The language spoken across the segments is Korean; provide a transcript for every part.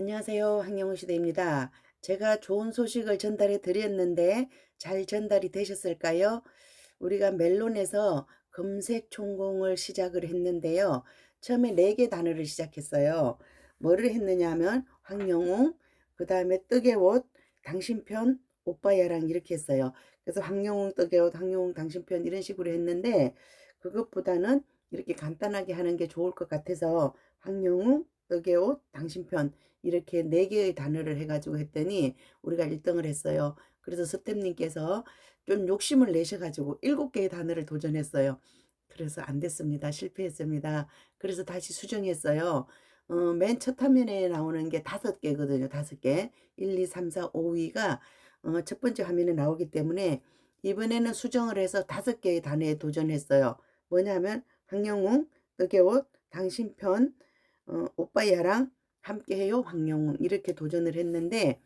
안녕하세요. 황영우 시대입니다. 제가 좋은 소식을 전달해 드렸는데 잘 전달이 되셨을까요? 우리가 멜론에서 검색 총공을 시작을 했는데요. 처음에 4개 단어를 시작했어요. 뭐를 했느냐 하면 황영웅, 그 다음에 뜨개 옷, 당신 편, 오빠야랑 이렇게 했어요. 그래서 황영웅 뜨개 옷, 황영웅 당신 편 이런 식으로 했는데 그것보다는 이렇게 간단하게 하는 게 좋을 것 같아서 황영웅, 뜨개 옷, 당신 편 이렇게 4개의 단어를 해가지고 했더니 우리가 1등을 했어요. 그래서 스탭님께서 좀 욕심을 내셔가지고 7개의 단어를 도전했어요. 그래서 안 됐습니다. 실패했습니다. 그래서 다시 수정했어요. 맨 첫 화면에 나오는 게 5개거든요. 5개. 1, 2, 3, 4, 5위가 첫 번째 화면에 나오기 때문에 이번에는 수정을 해서 5개의 단어에 도전했어요. 뭐냐면 황영웅, 뜨개옷, 당신 편, 오빠야랑 함께해요 황영웅 이렇게 도전을 했는데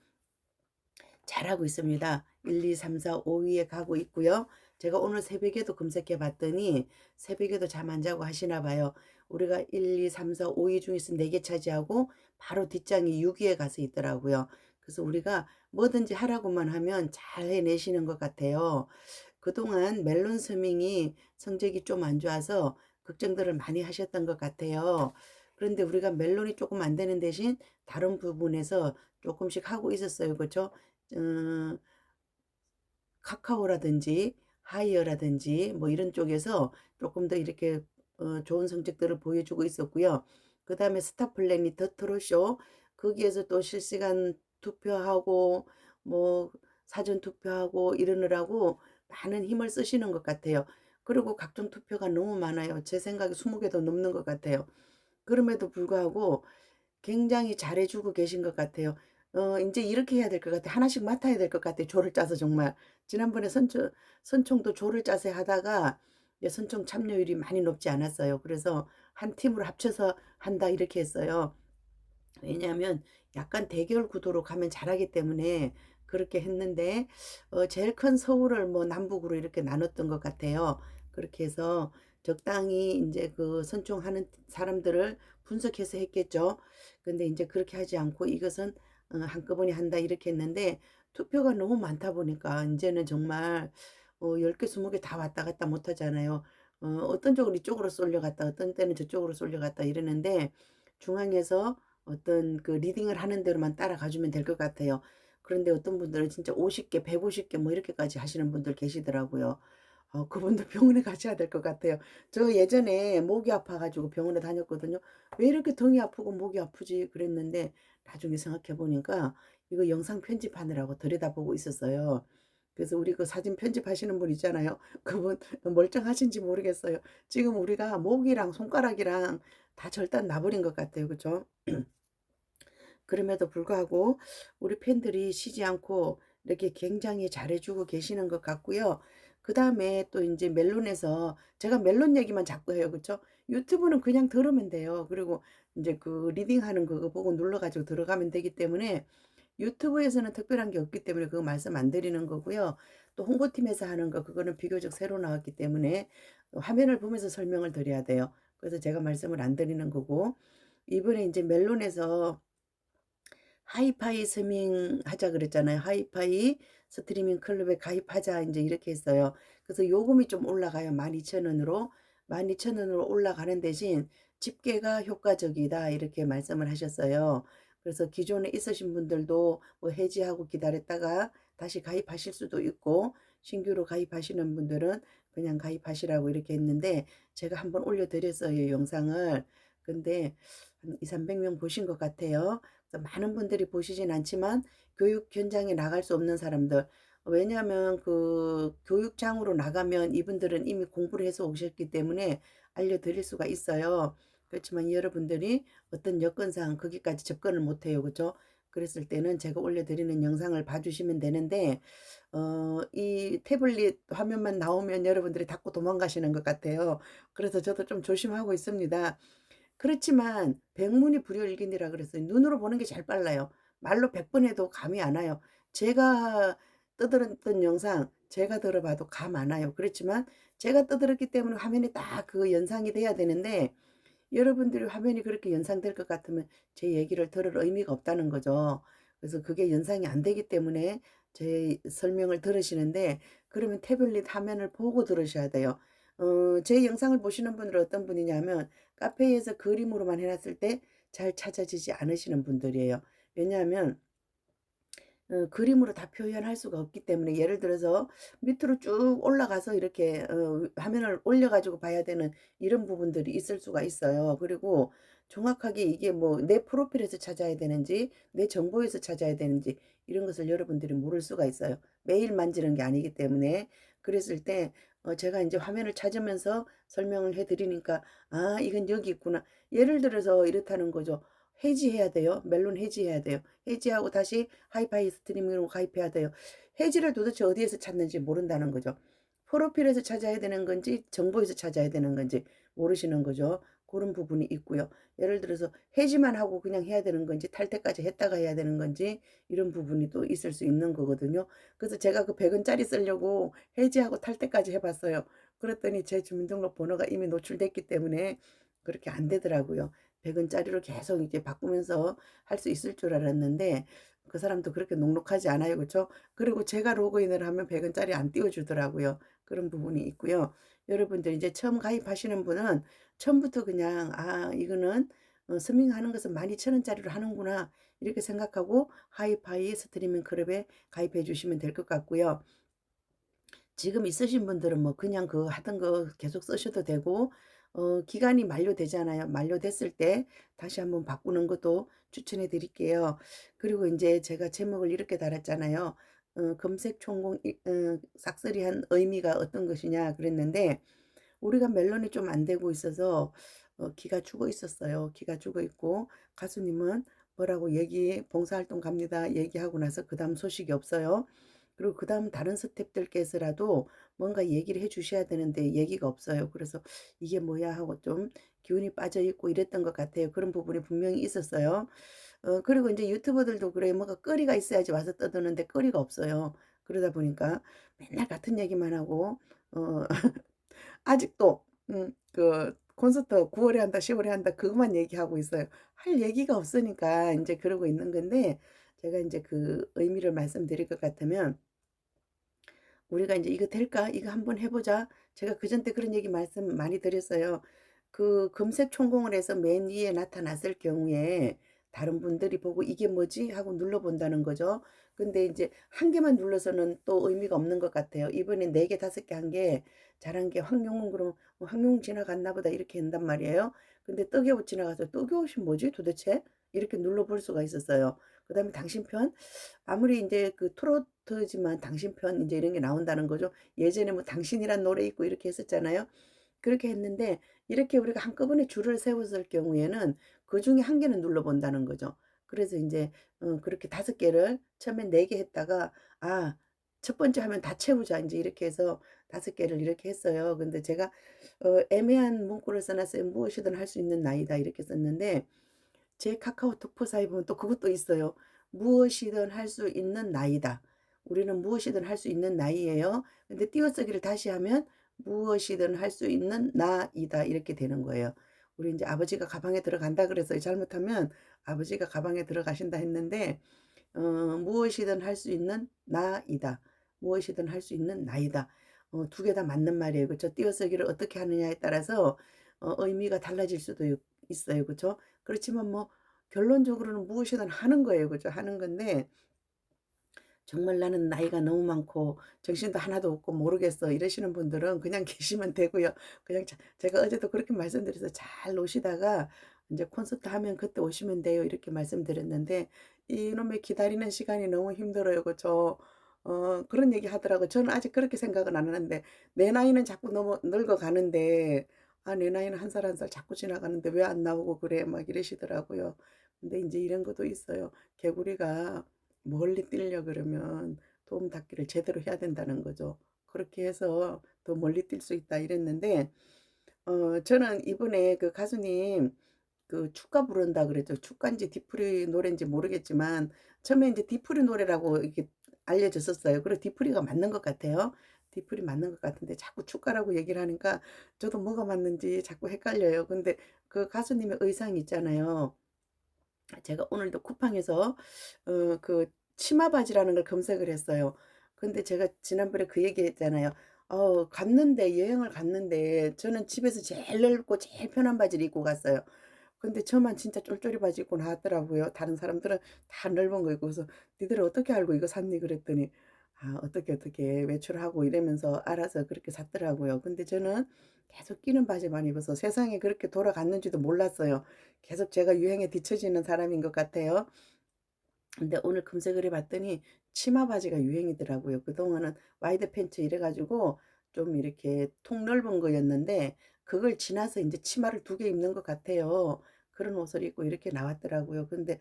잘하고 있습니다. 1, 2, 3, 4, 5위에 가고 있고요. 제가 오늘 새벽에도 검색해 봤더니 새벽에도 잠 안 자고 하시나 봐요. 우리가 1, 2, 3, 4, 5위 중에서 4개 차지하고 바로 뒷장이 6위에 가서 있더라고요. 그래서 우리가 뭐든지 하라고만 하면 잘 해내시는 것 같아요. 그동안 멜론 서밍이 성적이 좀 안 좋아서 걱정들을 많이 하셨던 것 같아요. 그런데 우리가 멜론이 조금 안 되는 대신 다른 부분에서 조금씩 하고 있었어요. 그렇죠? 어, 카카오라든지 하이어라든지 뭐 이런 쪽에서 조금 더 이렇게 좋은 성적들을 보여주고 있었고요. 그 다음에 스타 플래닛 트롯쇼 거기에서 또 실시간 투표하고 뭐 사전 투표하고 이러느라고 많은 힘을 쓰시는 것 같아요. 그리고 각종 투표가 너무 많아요. 제 생각에 20개도 넘는 것 같아요. 그럼에도 불구하고 굉장히 잘해주고 계신 것 같아요. 인제 이렇게 해야 될 것 같아. 하나씩 맡아야 될 것 같아요, 조를 짜서 정말. 지난번에 선총도 조를 짜서 하다가 선총 참여율이 많이 높지 않았어요. 그래서 한 팀으로 합쳐서 한다 이렇게 했어요. 왜냐하면 약간 대결 구도로 가면 잘하기 때문에 그렇게 했는데 제일 큰 서울을 뭐 남북으로 이렇게 나눴던 것 같아요. 그렇게 해서 적당히 인제 그 선총하는 사람들을 분석해서 했겠죠. 근데 인제 그렇게 하지 않고 이것은 한꺼번에 한다 이렇게 했는데 투표가 너무 많다 보니까 인제는 정말 10개 20개 다 왔다 갔다 못 하잖아요. 어떤 쪽은 이쪽으로 쏠려갔다 어떤 때는 저쪽으로 쏠려갔다 이러는데 중앙에서 어떤 그 리딩을 하는 대로만 따라가 주면 될 것 같아요. 그런데 어떤 분들은 진짜 50개, 150개 뭐 이렇게까지 하시는 분들 계시더라고요. 그분들 병원에 가셔야 될 것 같아요. 저 예전에 목이 아파 가지고 병원에 다녔거든요. '왜 이렇게 등이 아프고 목이 아프지?' 그랬는데 나중에 생각해 보니까 이거 영상 편집하느라고 들여다보고 있었어요. 그래서 우리 그 사진 편집하시는 분 있잖아요. 그분 멀쩡하신지 모르겠어요. 지금 우리가 목이랑 손가락이랑 다 절단 나 버린 것 같아요. 그죠? 그럼에도 불구하고 우리 팬들이 쉬지 않고 이렇게 굉장히 잘해 주고 계시는 것 같고요. 그다음에 또 인제 멜론에서 제가 멜론 얘기만 자꾸 해요. 그쵸? 유튜브는 그냥 들으면 돼요. 그리고 인제 그 리딩하는 그거 보고 눌러 가지고 들어가면 되기 때문에 유튜브에서는 특별한 게 없기 때문에 그거 말씀 안 드리는 거고요. 또 홍보팀에서 하는 거 그거는 비교적 새로 나왔기 때문에 화면을 보면서 설명을 드려야 돼요. 그래서 제가 말씀을 안 드리는 거고 이번에 인제 멜론에서 하이파이 스밍하자 그랬잖아요. 하이파이 스트리밍 클럽에 가입하자 인제 이렇게 했어요. 그래서 요금이 좀 올라가요. 12,000원으로. 12,000원으로 올라가는 대신 "집계가 효과적이다." 이렇게 말씀을 하셨어요. 그래서 기존에 있으신 분들도 뭐 해지하고 기다렸다가 다시 가입하실 수도 있고 신규로 가입하시는 분들은 그냥 가입하시라고 이렇게 했는데 제가 한번 올려 드렸어요, 영상을. 근데 한 200-300명 보신 것 같아요. 그래서 많은 분들이 보시진 않지만 교육 현장에 나갈 수 없는 사람들 왜냐하면 그 교육장으로 나가면 이분들은 이미 공부를 해서 오셨기 때문에 알려드릴 수가 있어요. 그렇지만 여러분들이 어떤 여건상 거기까지 접근을 못해요. 그죠? 그랬을 때는 제가 올려드리는 영상을 봐주시면 되는데 이 태블릿 화면만 나오면 여러분들이 닫고 도망가시는 것 같아요. 그래서 저도 좀 조심하고 있습니다. 그렇지만 백문이 불여일견이라 그랬어요. 눈으로 보는 게 제일 빨라요. 말로 100번 해도 감이 안 와요. 제가 떠들었던 영상 제가 들어 봐도 감 안 와요. 그렇지만 제가 떠들었기 때문에 화면에 딱 그 연상이 돼야 되는데 여러분들이 화면이 그렇게 연상될 것 같으면 제 얘기를 들을 의미가 없다는 거죠. 그래서 그게 연상이 안 되기 때문에 제 설명을 들으시는데, 그러면 태블릿 화면을 보고 들으셔야 돼요. 제 영상을 보시는 분들은 어떤 분이냐면 카페에서 그림으로만 해 놨을 때 잘 찾아지지 않으시는 분들이에요. 왜냐하면 그림으로 다 표현할 수가 없기 때문에, 예를 들어서 밑으로 쭉 올라가서 이렇게 화면을 올려 가지고 봐야 되는 이런 부분들이 있을 수가 있어요. 그리고 정확하게 이게 뭐 내 프로필에서 찾아야 되는지 내 정보에서 찾아야 되는지 이런 것을 여러분들이 모를 수가 있어요. 매일 만지는 게 아니기 때문에. 그랬을 때 제가 인제 화면을 찾으면서 설명을 해 드리니까 '아 이건 여기 있구나.' 예를 들어서 이렇다는 거죠. 해지해야 돼요. 멜론 해지해야 돼요. 해지하고 다시 하이파이 스트리밍으로 가입해야 돼요. 해지를 도대체 어디에서 찾는지 모른다는 거죠. 프로필에서 찾아야 되는 건지 정보에서 찾아야 되는 건지 모르시는 거죠. 고런 부분이 있고요. 예를 들어서 해지만 하고 그냥 해야 되는 건지 탈퇴까지 했다가 해야 되는 건지 이런 부분이 또 있을 수 있는 거거든요. 그래서 제가 그 100 원짜리 쓰려고 해지하고 탈퇴까지 해 봤어요. 그랬더니 제 주민등록번호가 이미 노출됐기 때문에 그렇게 안 되더라고요. 100 원짜리로 계속 이제 바꾸면서 할 수 있을 줄 알았는데 그 사람도 그렇게 녹록하지 않아요. 그쵸? 그리고 제가 로그인을 하면 100 원짜리 안 띄워 주더라고요. 그런 부분이 있고요. 여러분들 이제 처음 가입하시는 분은 처음부터 그냥 '아 이거는 스밍하는 것은 12,000 원짜리로 하는구나.' 이렇게 생각하고 하이파이 스트리밍 클럽에 가입해 주시면 될 것 같고요. 지금 있으신 분들은 뭐 그냥 그 하던 거 계속 쓰셔도 되고, 기간이 만료되잖아요. 만료됐을 때 다시 한번 바꾸는 것도 추천해 드릴게요. 그리고 인제 제가 제목을 이렇게 달았잖아요. "검색 총공 싹쓸이한 의미가 어떤 것이냐." 그랬는데, 우리가 멜론이 좀 안 되고 있어서 기가 죽어 있었어요. 기가 죽어 있고, 가수님은 뭐라고 얘기 "봉사활동 갑니다." 얘기하고 나서 그다음 소식이 없어요. 그리고 그다음 다른 스태프들께서라도 뭔가 얘기를 해 주셔야 되는데 얘기가 없어요. 그래서 '이게 뭐야?' 하고 좀 기운이 빠져 있고 이랬던 것 같아요. 그런 부분이 분명히 있었어요. 그리고 인제 유튜버들도 그래요. 뭔가 거리가 있어야지 와서 떠드는데 거리가 없어요. 그러다 보니까 맨날 같은 얘기만 하고 어 아직도 그 콘서트 9 월에 한다 10 월에 한다 그것만 얘기하고 있어요. 할 얘기가 없으니까 인제 그러고 있는 건데, 제가 인제 그 의미를 말씀드릴 것 같으면, 우리가 인제 '이거 될까? 이거 한번 해 보자.' 제가 그전 때 그런 얘기 말씀 많이 드렸어요. 그 검색 성공을 해서 맨 위에 나타났을 경우에 다른 분들이 보고 '이게 뭐지?' 하고 눌러 본다는 거죠. 근데 인제 한 개만 눌러서는 또 의미가 없는 것 같아요. 이번에 4 개, 5개 한 게 잘한 게 황룡은 그러면 '황룡 지나갔나 보다.' 이렇게 한단 말이에요. 근데 뜨개옷 지나가서 '뜨개옷이 뭐지 도대체?' 이렇게 눌러 볼 수가 있었어요. 그다음에 당신 편, 아무리 인제 그 트로트지만 당신 편 인제 이런 게 나온다는 거죠. 예전에 뭐 당신이란 노래 있고 이렇게 했었잖아요. 그렇게 했는데 이렇게 우리가 한꺼번에 줄을 세웠을 경우에는 그중에 한 개는 눌러 본다는 거죠. 그래서 인제 그렇게 5 개를 처음엔 4개 했다가 '아 첫 번째 화면 다 채우자.' 인제 이렇게 해서 5 개를 이렇게 했어요. 근데 제가 애매한 문구를 써 놨어요. "무엇이든 할 수 있는 나이다." 이렇게 썼는데, 제 카카오톡 프로사에 보면 또 그것도 있어요. "무엇이든 할 수 있는 나이다. 우리는 무엇이든 할 수 있는 나이예요." 근데 띄어쓰기를 다시 하면 "무엇이든 할 수 있는 나이다." 이렇게 되는 거예요. 우리 인제 아버지가 가방에 들어간다 그래서 잘못하면 "아버지가 가방에 들어가신다." 했는데 무엇이든 할 수 있는 나이다. 무엇이든 할 수 있는 나이다. 2개 다 맞는 말이에요. 그쵸? 띄어쓰기를 어떻게 하느냐에 따라서 의미가 달라질 수도 있어요. 그쵸? 그렇지만 뭐 결론적으로는 무엇이든 하는 거예요. 그죠? 하는 건데, 정말 '나는 나이가 너무 많고 정신도 하나도 없고 모르겠어.' 이러시는 분들은 그냥 계시면 되고요. 그냥 제가 어제도 그렇게 말씀드려서 "잘 노시다가 인제 콘서트 하면 그때 오시면 돼요." 이렇게 말씀드렸는데, 이놈의 기다리는 시간이 너무 힘들어요. 그쵸? 그런 얘기 하더라고요. 저는 아직 그렇게 생각은 안 하는데, 내 나이는 자꾸 너무 늙어가는데 '아 내 나이는 한 살 한 살 자꾸 지나가는데 왜 안 나오고 그래.' 막 이러시더라고요. 근데 인제 이런 것도 있어요. 개구리가 멀리 뛰려 그러면 도움 닫기를 제대로 해야 된다는 거죠. 그렇게 해서 더 멀리 뛸 수 있다 이랬는데, 저는 이번에 그 가수님 그 축가 부른다 그랬죠. 축가인지 뒤풀이 노래인지 모르겠지만 처음에 인제 뒤풀이 노래라고 이렇게 알려졌었어요. 그리고 뒤풀이가 맞는 것 같아요. 뒤풀이 맞는 것 같은데 자꾸 축가라고 얘기를 하니까 저도 뭐가 맞는지 자꾸 헷갈려요. 근데 그 가수님의 의상 있잖아요. 제가 오늘도 쿠팡에서 그 치마 바지라는 걸 검색을 했어요. 근데 제가 지난번에 그 얘기했잖아요. 갔는데 여행을 갔는데 저는 집에서 제일 넓고 제일 편한 바지를 입고 갔어요. 근데 저만 진짜 쫄쫄이 바지 입고 나왔더라고요. 다른 사람들은 다 넓은 거 입고. 그래서 "니들 어떻게 알고 이거 샀니?" 그랬더니 어떻게 외출하고 이러면서 알아서 그렇게 샀더라고요. 근데 저는 계속 끼는 바지만 입어서 세상이 그렇게 돌아갔는지도 몰랐어요. 계속 제가 유행에 뒤처지는 사람인 것 같아요. 근데 오늘 검색을 해 봤더니 치마 바지가 유행이더라고요. 그동안은 와이드 팬츠 이래 가지고 좀 이렇게 통 넓은 거였는데 그걸 지나서 인제 치마를 2개 입는 것 같아요. 그런 옷을 입고 이렇게 나왔더라고요. 근데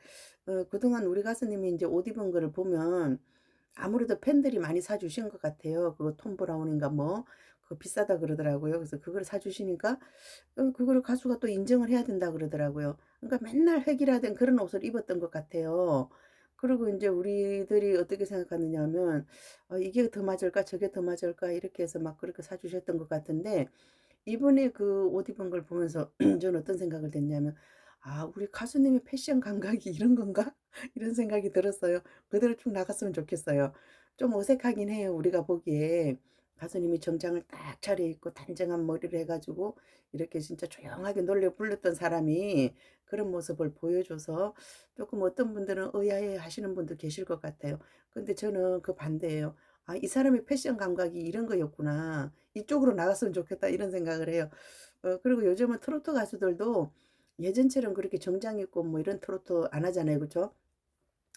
그동안 우리 가수님이 인제 옷 입은 거를 보면 아무래도 팬들이 많이 사 주신 것 같아요. 그거 톰 브라운인가 뭐 그거 비싸다 그러더라고요. 그래서 그걸 사 주시니까 그거를 가수가 또 인정을 해야 된다 그러더라고요. 그러니까 맨날 획일화된 그런 옷을 입었던 것 같아요. 그리고 인제 우리들이 어떻게 생각하느냐 하면 '이게 더 맞을까? 저게 더 맞을까?' 이렇게 해서 막 그렇게 사 주셨던 것 같은데 이분이 그 옷 입은 걸 보면서 저는 어떤 생각을 했냐면 '아 우리 가수님의 패션 감각이 이런 건가?' 이런 생각이 들었어요. 그대로 쭉 나갔으면 좋겠어요. 좀 어색하긴 해요 우리가 보기에. 가수님이 정장을 딱 차려입고 단정한 머리를 해 가지고 이렇게 진짜 조용하게 노래 불렀던 사람이 그런 모습을 보여줘서 쪼끔 어떤 분들은 의아해 하시는 분도 계실 것 같아요. 근데 저는 그 반대예요. '아 이 사람의 패션 감각이 이런 거였구나. 이쪽으로 나갔으면 좋겠다.' 이런 생각을 해요. 그리고 요즘은 트로트 가수들도 예전처럼 그렇게 정장 입고 뭐 이런 트로트 안 하잖아요. 그쵸?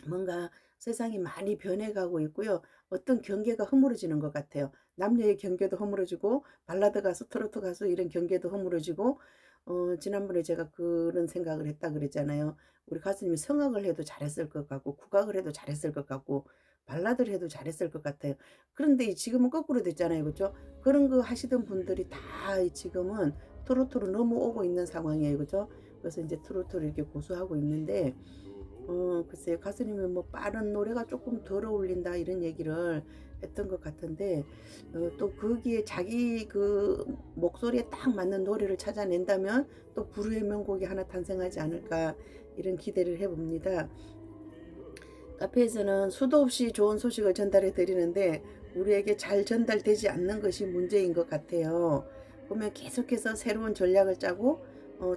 뭔가 세상이 많이 변해가고 있고요. 어떤 경계가 허물어지는 것 같아요. 남녀의 경계도 허물어지고 발라드 가수, 트로트 가수 이런 경계도 허물어지고 지난번에 제가 그런 생각을 했다 그랬잖아요. 우리 가수님이 성악을 해도 잘했을 것 같고 국악을 해도 잘했을 것 같고 발라드를 해도 잘했을 것 같아요. 그런데 지금은 거꾸로 됐잖아요. 그죠? 그런 거 하시던 분들이 다 지금은 트로트로 넘어오고 있는 상황이에요. 그죠? 그래서 이제 트로트를 이렇게 고수하고 있는데 글쎄요. 가수님은 뭐 "빠른 노래가 쪼끔 덜 어울린다." 이런 얘기를 했던 것 같은데 또 거기에 자기 그 목소리에 딱 맞는 노래를 찾아낸다면 또 불후의 명곡이 하나 탄생하지 않을까 이런 기대를 해 봅니다. 카페에서는 수도 없이 좋은 소식을 전달해 드리는데 우리에게 잘 전달되지 않는 것이 문제인 것 같아요. 보면 계속해서 새로운 전략을 짜고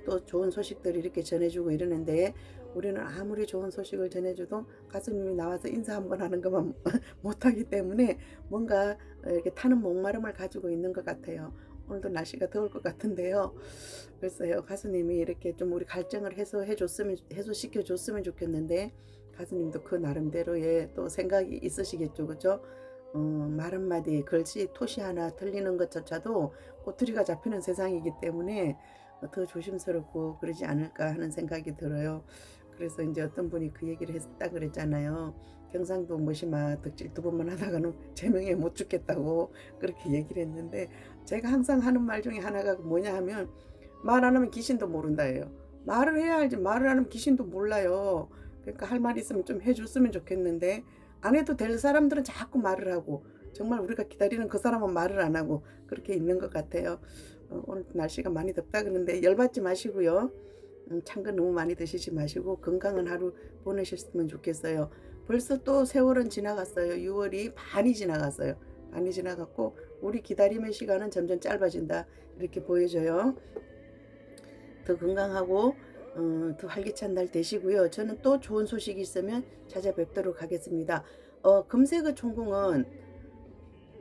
또 좋은 소식들을 이렇게 전해 주고 이러는데 우리는 아무리 좋은 소식을 전해 줘도 가수님이 나와서 인사 한번 하는 것만 못 하기 때문에 뭔가 이렇게 타는 목마름을 가지고 있는 것 같아요. 오늘도 날씨가 더울 것 같은데요. 글쎄요. 가수님이 이렇게 좀 우리 갈증을 해소시켜 줬으면 좋겠는데 가수님도 그 나름대로의 또 생각이 있으시겠죠. 그죠? 말 한마디 글씨 토시 하나 틀리는 것조차도 꼬투리가 잡히는 세상이기 때문에 더 조심스럽고 그러지 않을까 하는 생각이 들어요. 그래서 인제 어떤 분이 그 얘기를 했다 그랬잖아요. 경상도 모시마 덕질 2번만 하다가는 제명에 못 죽겠다고 그렇게 얘기를 했는데 제가 항상 하는 말 중에 하나가 뭐냐 하면 "말 안 하면 귀신도 모른다."예요. 말을 해야 알지 말을 안 하면 귀신도 몰라요. 그러니까 할 말 있으면 좀 해 줬으면 좋겠는데 안 해도 될 사람들은 자꾸 말을 하고 정말 우리가 기다리는 그 사람은 말을 안 하고 그렇게 있는 것 같아요. 오늘 날씨가 많이 덥다 그러는데 열받지 마시고요. 찬 거 너무 많이 드시지 마시고 건강한 하루 보내셨으면 좋겠어요. 벌써 또 세월은 지나갔어요. 6 월이 반이 지나갔어요. 반이 지나갔고 우리 기다림의 시간은 점점 짧아진다 이렇게 보여져요. 더 건강하고 더 활기찬 날 되시고요. 저는 또 좋은 소식이 있으면 찾아뵙도록 하겠습니다. 검색어 천공은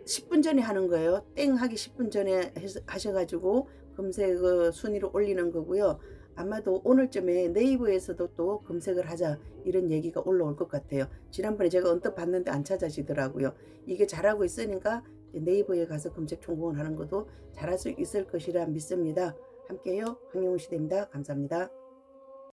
10분 전에 하는 거예요. 땡 하기 10분 전에 해서 하셔 가지고 검색어 순위로 올리는 거고요. 아마도 오늘쯤에 네이버에서도 또 "검색을 하자." 이런 얘기가 올라올 것 같아요. 지난번에 제가 언뜻 봤는데 안 찾아지더라고요. 이게 잘하고 있으니까 이제 네이버에 가서 검색 성공을 하는 것도 잘할 수 있을 것이라 믿습니다. 함께요. 황영우 시대입니다. 감사합니다.